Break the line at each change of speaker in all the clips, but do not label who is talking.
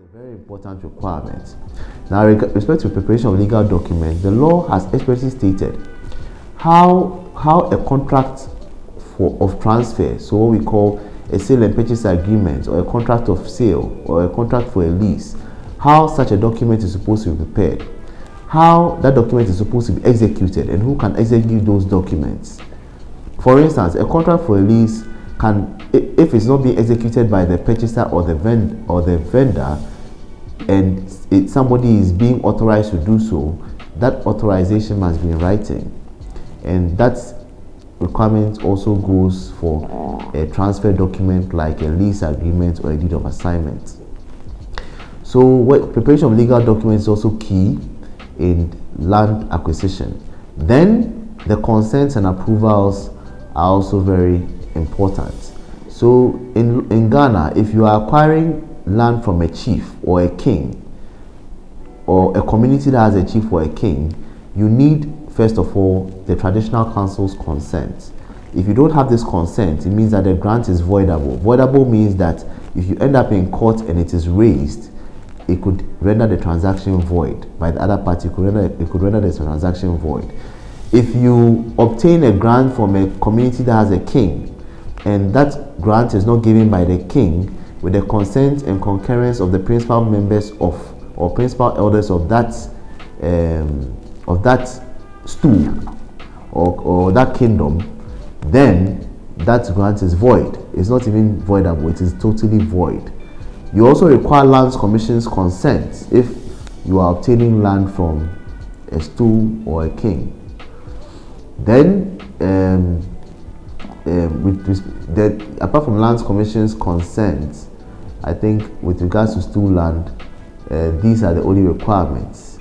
a very important requirement. Now, with respect to preparation of legal documents, the law has expressly stated how a contract of transfer, so what we call a sale and purchase agreement, or a contract of sale, or a contract for a lease, how such a document is supposed to be prepared, how that document is supposed to be executed, and who can execute those documents. For instance, a contract for a lease can, if it's not being executed by the purchaser or the vendor, and somebody is being authorized to do so, that authorization must be in writing. And that requirement also goes for a transfer document like a lease agreement or a deed of assignment. So preparation of legal documents is also key in land acquisition. Then the consents and approvals are also very important. So in Ghana, if you are acquiring land from a chief or a king, or a community that has a chief or a king, you need, first of all, the traditional council's consent. If you don't have this consent, it means that the grant is voidable. Voidable means that if you end up in court and it is raised, it could render the transaction void by the other party. It could render the transaction void. If you obtain a grant from a community that has a king, and that grant is not given by the king with the consent and concurrence of the principal members of or principal elders of that stool or that kingdom, then that grant is void. It's not even voidable, it is totally void. You also require Lands Commission's consent if you are obtaining land from a stool or a king. Then apart from Lands Commission's consent, I think with regards to stool land, these are the only requirements.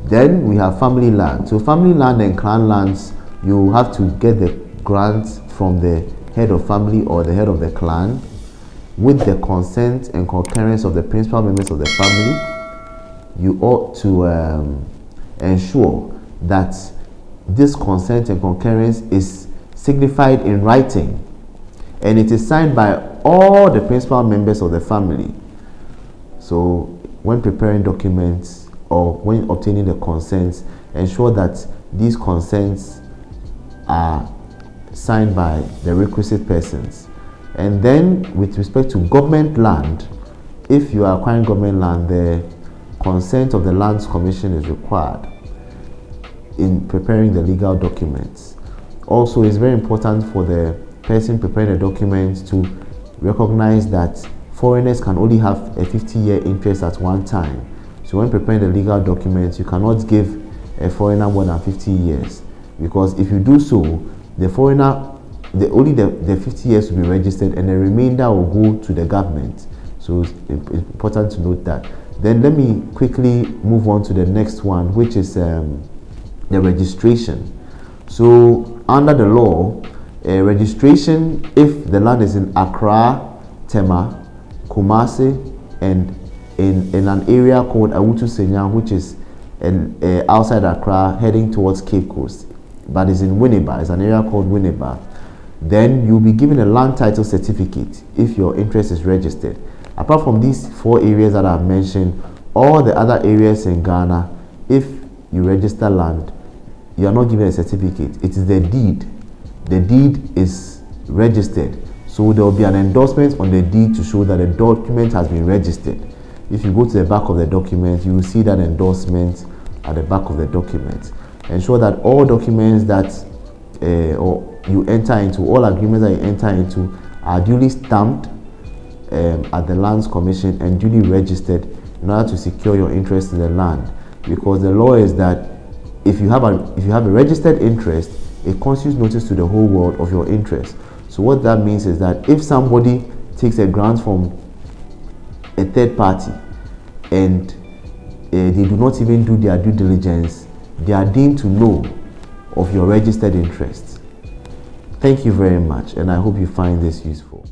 Then we have family land. So family land and clan lands, you have to get the grant from the head of family or the head of the clan with the consent and concurrence of the principal members of the family. You ought to ensure that this consent and concurrence is signified in writing and it is signed by all the principal members of the family. So when preparing documents or when obtaining the consents, ensure that these consents are signed by the requisite persons. And then with respect to government land, if you are acquiring government land, the consent of the Lands Commission is required in preparing the legal documents. Also, it's very important for the person preparing the documents to recognize that foreigners can only have a 50-year interest at one time. So when preparing the legal documents, you cannot give a foreigner more than 50 years, because if you do so, the foreigner, only the 50 years will be registered and the remainder will go to the government. So it's important to note that. Then let me quickly move on to the next one, which is the registration. So under the law, registration, if the land is in Accra, Tema, Kumasi, and in an area called Awutu Senyang, which is outside Accra heading towards Cape Coast, but is in Winneba, it's an area called Winneba, then you'll be given a land title certificate if your interest is registered. Apart from these 4 areas that I've mentioned, all the other areas in Ghana, if you register land, you are not given a certificate. It is the deed. The deed is registered. So there will be an endorsement on the deed to show that the document has been registered. If you go to the back of the document, you will see that endorsement at the back of the document. Ensure that all documents that you enter into, all agreements that you enter into, are duly stamped at the Lands Commission and duly registered in order to secure your interest in the land. Because the law is that if you have a registered interest, it constitutes notice to the whole world of your interest. So what that means is that if somebody takes a grant from a third party and they do not even do their due diligence, they are deemed to know of your registered interest. Thank you very much, and I hope you find this useful.